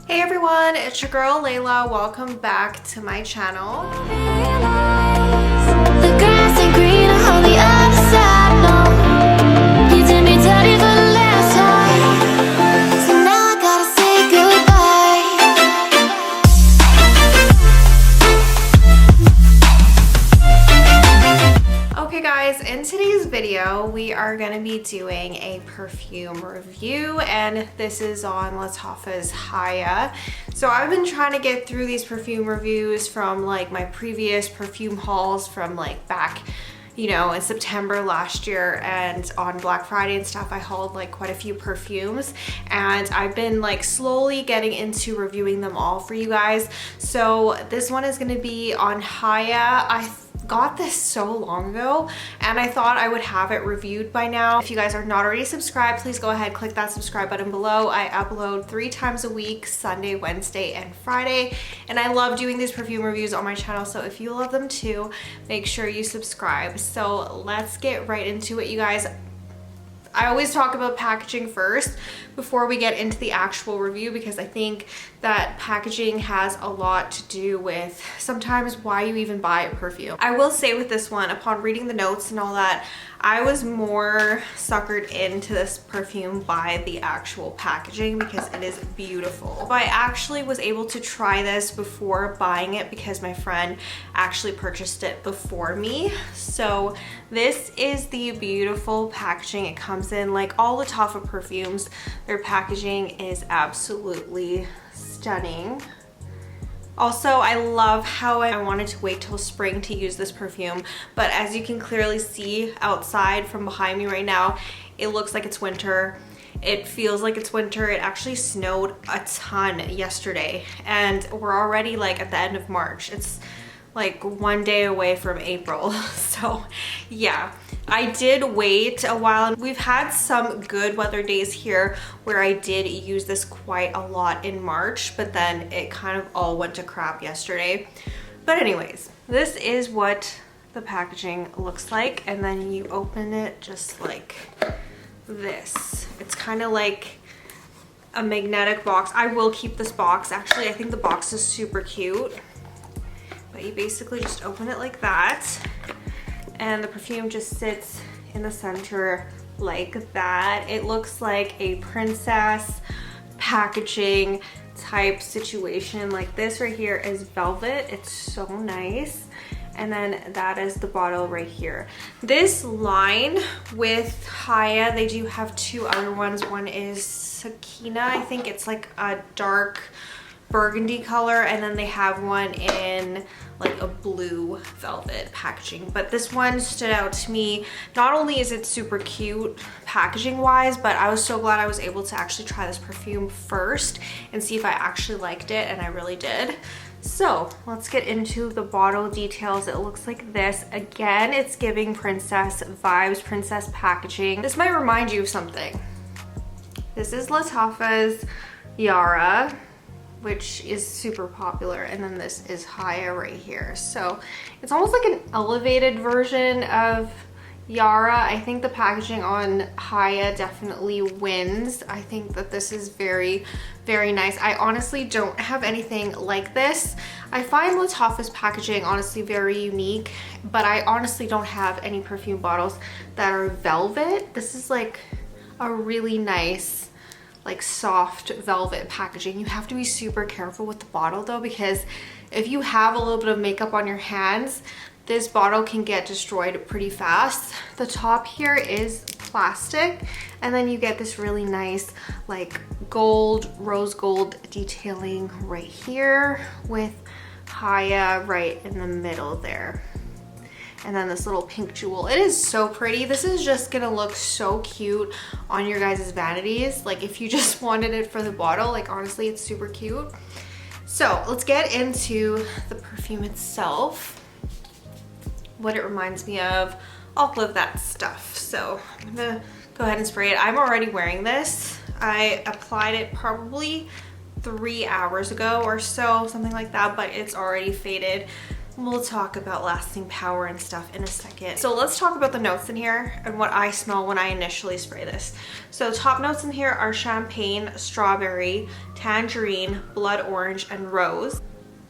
Hey everyone, it's your girl Layla. Welcome back to my channel. The grass ain't green on the other side, no. You did me dirty for the last time, so now I gotta say goodbye. Okay guys, in today's video, we are gonna be doing a perfume review, and this is on Lattafa Haya. So I've been trying to get through these perfume reviews from like my previous perfume hauls from like back, you know, in September last year, and on Black Friday and stuff I hauled like quite a few perfumes, and I've been like slowly getting into reviewing them all for you guys. So this one is going to be on Haya. I got this so long ago and I thought I would have it reviewed by now. If you guys are not already subscribed, please go ahead, click that subscribe button below. I upload 3 times a week, Sunday, Wednesday, and Friday, and I love doing these perfume reviews on my channel, so if you love them too, make sure you subscribe. So let's get right into it, you guys. I always talk about packaging first before we get into the actual review, because I think that packaging has a lot to do with sometimes why you even buy a perfume. I will say with this one, upon reading the notes and all that, I was more suckered into this perfume by the actual packaging because it is beautiful. I actually was able to try this before buying it because my friend actually purchased it before me. So this is the beautiful packaging it comes in. Like all Lattafa perfumes, their packaging is absolutely stunning. Also, I love how I wanted to wait till spring to use this perfume, but as you can clearly see outside from behind me right now, it looks like it's winter. It feels like it's winter. It actually snowed a ton yesterday, and we're already like at the end of March. It's like one day away from April. So yeah, I did wait a while. We've had some good weather days here where I did use this quite a lot in March, but then it kind of all went to crap yesterday. But anyways, this is what the packaging looks like, and then you open it just like this. It's kind of like a magnetic box. I will keep this box. Actually, I think the box is super cute. But you basically just open it like that, and the perfume just sits in the center like that. It looks like a princess packaging type situation. Like this right here is velvet. It's so nice. And then that is the bottle right here. This line with Haya, they do have 2 other ones. One is Sakina. I think it's like a dark burgundy color, and then they have one in like a blue velvet packaging. But this one stood out to me. Not only is it super cute packaging wise, but I was so glad I was able to actually try this perfume first and see if I actually liked it, and I really did. So let's get into the bottle details. It looks like this. Again, it's giving princess vibes, princess packaging. This might remind you of something. This is Lattafa's Yara, which is super popular, and then this is Haya right here. So it's almost like an elevated version of Yara. I think the packaging on Haya definitely wins. I think that this is very, very nice. I honestly don't have anything like this. I find Lattafa's packaging honestly very unique, but I honestly don't have any perfume bottles that are velvet. This is like a really nice, like soft velvet packaging. You have to be super careful with the bottle though, because if you have a little bit of makeup on your hands, this bottle can get destroyed pretty fast. The top here is plastic, and then you get this really nice like gold, rose gold detailing right here with Haya right in the middle there. And then this little pink jewel. It is so pretty. This is just gonna look so cute on your guys' vanities. Like if you just wanted it for the bottle, like honestly, it's super cute. So let's get into the perfume itself, what it reminds me of, all of that stuff. So I'm gonna go ahead and spray it. I'm already wearing this. I applied it probably 3 hours ago or so, something like that, but it's already faded we'll talk about lasting power and stuff in a second. So let's talk about the notes in here and what I smell when I initially spray this. So top notes in here are champagne, strawberry, tangerine, blood orange, and rose.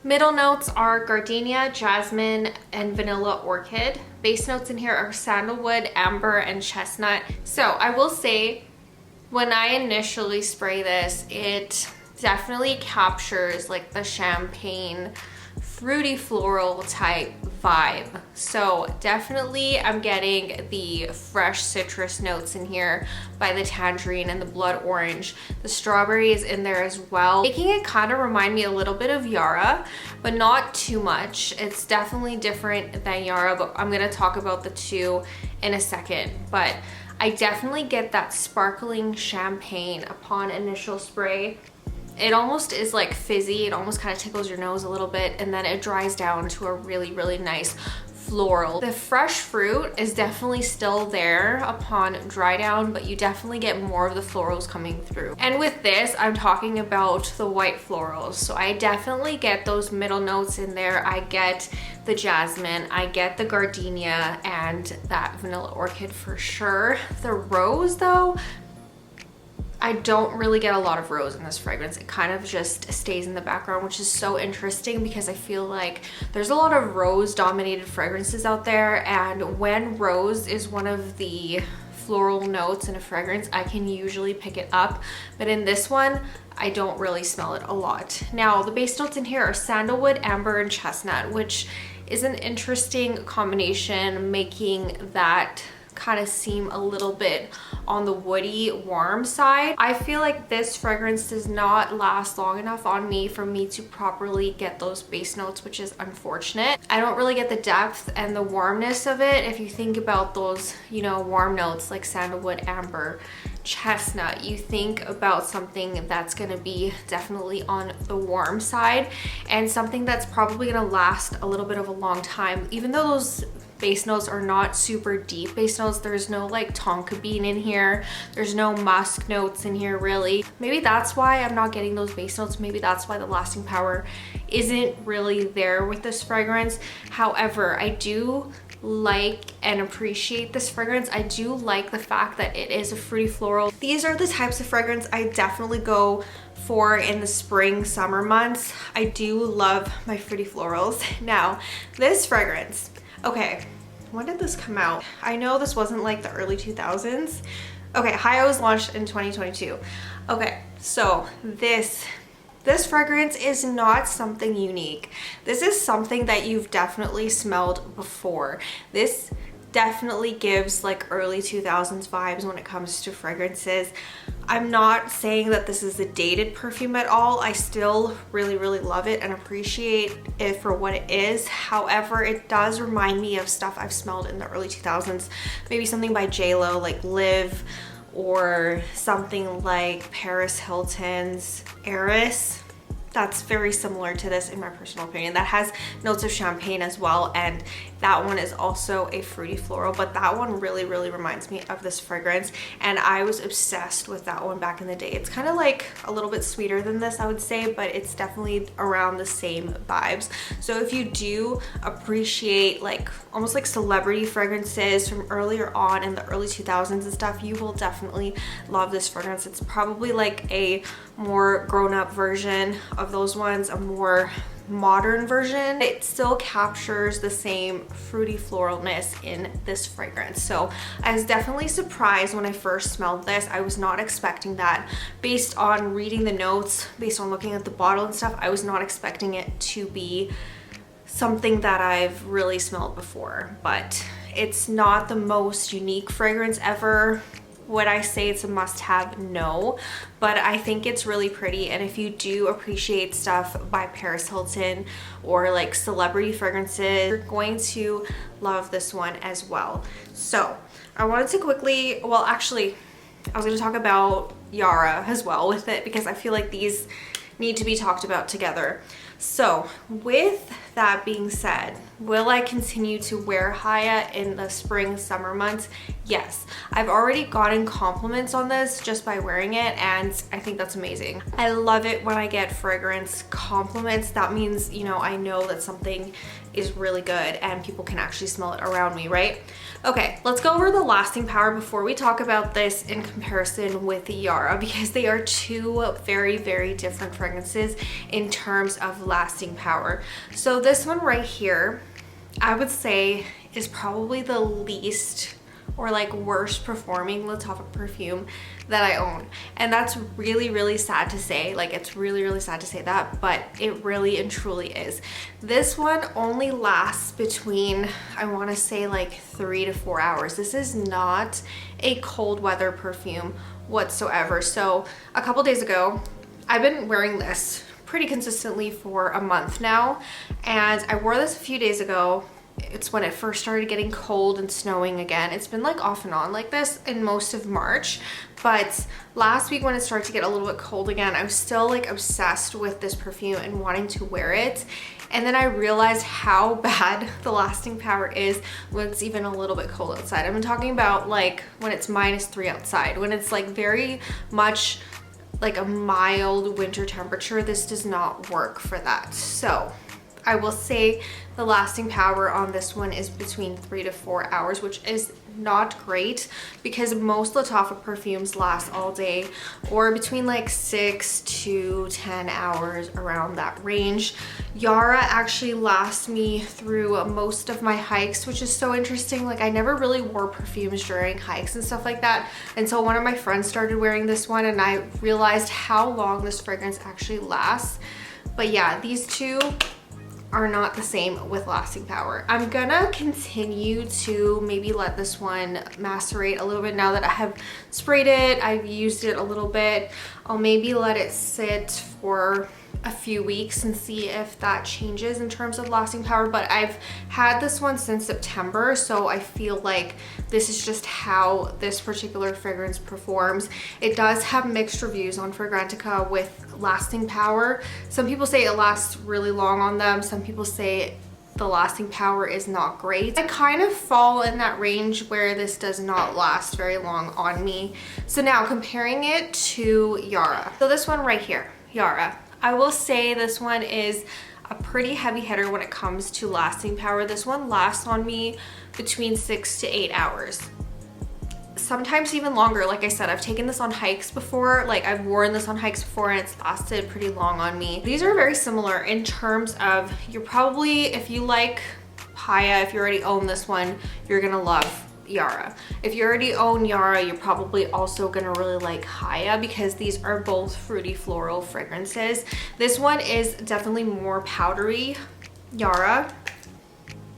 Middle notes are gardenia, jasmine, and vanilla orchid. Base notes in here are sandalwood, amber, and chestnut. So I will say, when I initially spray this, it definitely captures like the champagne, fruity floral type vibe. So definitely I'm getting the fresh citrus notes in here by the tangerine and the blood orange. The strawberry is in there as well, making it kind of remind me a little bit of Yara, but not too much. It's definitely different than Yara, but I'm gonna talk about the two in a second. But I definitely get that sparkling champagne upon initial spray. It almost is like fizzy. It almost kind of tickles your nose a little bit, and then it dries down to a really, really nice floral. The fresh fruit is definitely still there upon dry down, but you definitely get more of the florals coming through. And with this, I'm talking about the white florals. So I definitely get those middle notes in there. I get the jasmine, I get the gardenia, and that vanilla orchid for sure. The rose though, I don't really get a lot of rose in this fragrance. It kind of just stays in the background, which is so interesting because I feel like there's a lot of rose dominated fragrances out there, and when rose is one of the floral notes in a fragrance, I can usually pick it up, but in this one I don't really smell it a lot. Now the base notes in here are sandalwood, amber, and chestnut, which is an interesting combination, making that kind of seem a little bit on the woody, warm side. I feel like this fragrance does not last long enough on me for me to properly get those base notes, which is unfortunate. I don't really get the depth and the warmness of it. If you think about those, you know, warm notes like sandalwood, amber, chestnut, you think about something that's going to be definitely on the warm side and something that's probably going to last a little bit of a long time. Even though those base notes are not super deep base notes, there's no like tonka bean in here, there's no musk notes in here really. Maybe that's why I'm not getting those base notes. Maybe that's why the lasting power isn't really there with this fragrance. However, I do like and appreciate this fragrance. I do like the fact that it is a fruity floral. These are the types of fragrance I definitely go for in the spring, summer months. I do love my fruity florals. Now, this fragrance, okay, when did this come out? I know this wasn't like the early 2000s. Okay, Haya was launched in 2022. Okay, so this fragrance is not something unique. This is something that you've definitely smelled before. This definitely gives like early 2000s vibes when it comes to fragrances. I'm not saying that this is a dated perfume at all. I still really, really love it and appreciate it for what it is. However, it does remind me of stuff I've smelled in the early 2000s. Maybe something by J.Lo like Live, or something like Paris Hilton's Eris. That's very similar to this in my personal opinion. That has notes of champagne as well, and that one is also a fruity floral, but that one really, really reminds me of this fragrance, and I was obsessed with that one back in the day. It's kind of like a little bit sweeter than this, I would say, but it's definitely around the same vibes. So if you do appreciate like almost like celebrity fragrances from earlier on in the early 2000s and stuff, you will definitely love this fragrance. It's probably like a more grown-up version of those ones, a more modern version. It still captures the same fruity floralness in this fragrance. So I was definitely surprised when I first smelled this. I was not expecting that. Based on reading the notes, based on looking at the bottle and stuff, I was not expecting it to be something that I've really smelled before. But it's not the most unique fragrance ever. Would I say it's a must-have? No, but I think it's really pretty, and if you do appreciate stuff by Paris Hilton or like celebrity fragrances, you're going to love this one as well. So I wanted to quickly, well actually I was going to talk about Yara as well with it because I feel like these need to be talked about together. So with that being said, will I continue to wear Haya in the spring, summer months? Yes. I've already gotten compliments on this just by wearing it, and I think that's amazing. I love it when I get fragrance compliments. That means, you know, I know that something is really good and people can actually smell it around me, right? Okay, let's go over the lasting power before we talk about this in comparison with the Yara, because they are two very, very different fragrances in terms of lasting power. So this one right here, I would say is probably the least or like worst performing Lattafa perfume that I own. And that's really, really sad to say. Like, it's really, really sad to say that, but it really and truly is. This one only lasts between, I want to say, like 3 to 4 hours. This is not a cold weather perfume whatsoever. So a couple days ago, I've been wearing this pretty consistently for a month now, and I wore this a few days ago. It's when it first started getting cold and snowing again. It's been like off and on like this in most of March, but last week when it started to get a little bit cold again, I was still like obsessed with this perfume and wanting to wear it. And then I realized how bad the lasting power is when it's even a little bit cold outside. I've been talking about like when it's -3 outside, when it's like very much like a mild winter temperature. This does not work for that. So I will say the lasting power on this one is between 3 to 4 hours, which is not great because most Lattafa perfumes last all day, or between like 6 to 10 hours, around that range. Yara actually lasts me through most of my hikes, which is so interesting. Like, I never really wore perfumes during hikes and stuff like that until one of my friends started wearing this one, and I realized how long this fragrance actually lasts. But yeah, these two are not the same with lasting power. I'm gonna continue to maybe let this one macerate a little bit now that I have sprayed it. I've used it a little bit. I'll maybe let it sit for a few weeks and see if that changes in terms of lasting power. But I've had this one since September, so I feel like this is just how this particular fragrance performs. It does have mixed reviews on Fragrantica with lasting power. Some people say it lasts really long on them. Some people say the lasting power is not great. I kind of fall in that range where this does not last very long on me. So now comparing it to Yara. So this one right here, Yara. I will say this one is a pretty heavy hitter when it comes to lasting power. This one lasts on me between 6 to 8 hours. Sometimes even longer. Like I said, I've taken this on hikes before. Like, I've worn this on hikes before and it's lasted pretty long on me. These are very similar in terms of, you're probably, if you like Haya, if you already own this one, you're gonna love Yara. If you already own Yara, you're probably also gonna really like Haya because these are both fruity floral fragrances. This one is definitely more powdery. Yara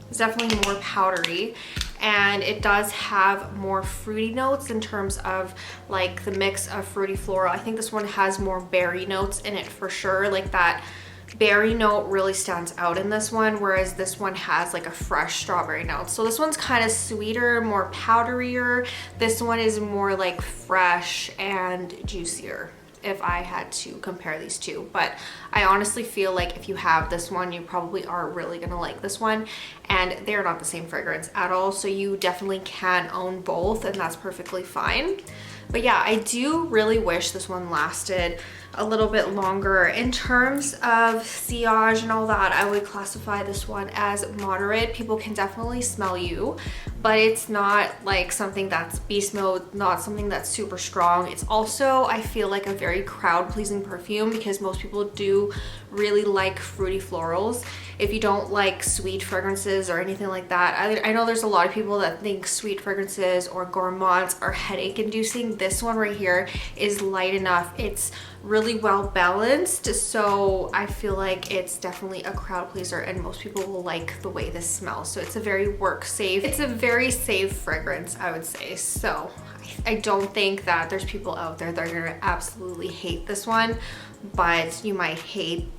is definitely more powdery, and it does have more fruity notes in terms of like the mix of fruity floral. I think this one has more berry notes in it for sure. Like, that berry note really stands out in this one, whereas this one has like a fresh strawberry note. So this one's kind of sweeter, more powderier. This one is more like fresh and juicier, if I had to compare these two. But I honestly feel like if you have this one, you probably are really gonna like this one, and they're not the same fragrance at all. So you definitely can own both, and that's perfectly fine. But yeah, I do really wish this one lasted a little bit longer. In terms of sillage and all that, I would classify this one as moderate. People can definitely smell you, but it's not like something that's beast mode, not something that's super strong. It's also, I feel like, a very crowd-pleasing perfume because most people do really like fruity florals. If you don't like sweet fragrances or anything like that, I know there's a lot of people that think sweet fragrances or gourmands are headache-inducing. This one right here is light enough. It's really well balanced, so I feel like it's definitely a crowd pleaser and most people will like the way this smells. So it's a very work safe, it's a very safe fragrance, I would say. So I don't think that there's people out there that are gonna absolutely hate this one, but you might hate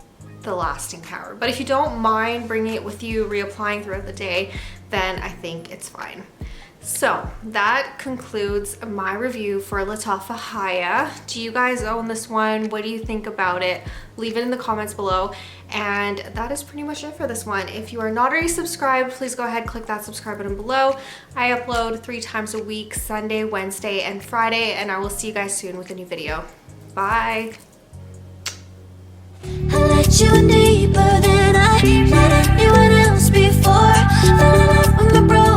the lasting power. But if you don't mind bringing it with you, reapplying throughout the day, then I think it's fine. So that concludes my review for Lattafa Haya. Do you guys own this one? What do you think about it? Leave it in the comments below. And that is pretty much it for this one. If you are not already subscribed, please go ahead, click that subscribe button below. I upload 3 times a week, Sunday, Wednesday, and Friday, and I will see you guys soon with a new video. Bye. I let you deeper than I let anyone else before. before. Fell in love with my bro,